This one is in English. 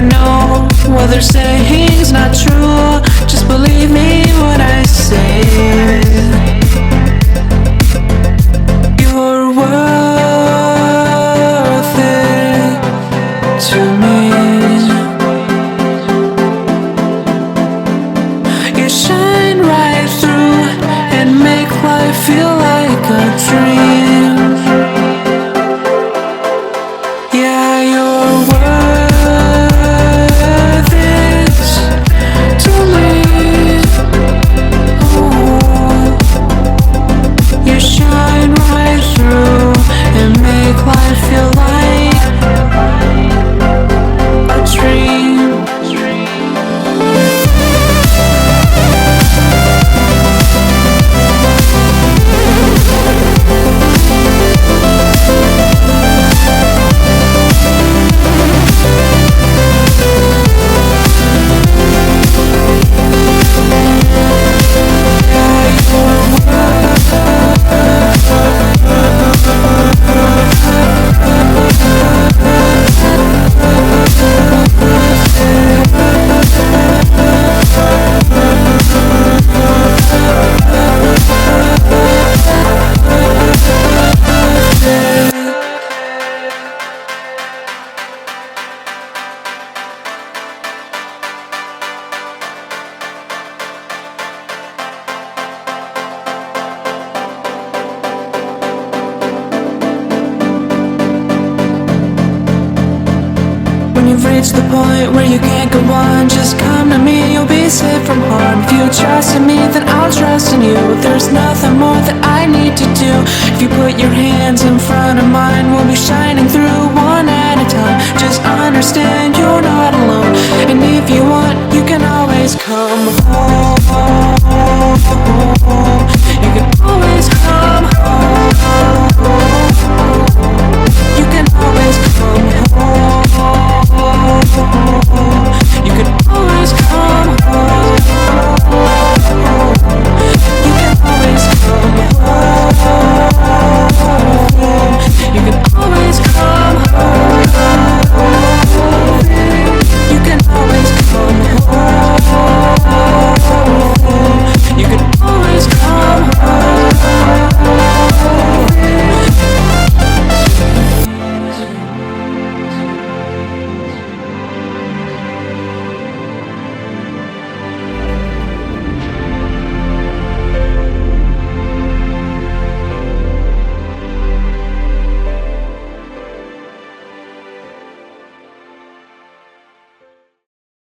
know what they're saying's not true. Just believe me when I say you're worth it to me. You shine right through and make life feel like a dream. Yeah, you're worth it to me. Oh, you shine right through and make life feel like a dream. When you've reached the point where you can't go on, just come to me, you'll be safe from harm. If you trust in me, then I'll trust in you. There's nothing more that I need to do. If you put your hands in front of mine, we'll be shining through one at a time. Just understand you're not alone, and if you want, you can always come home.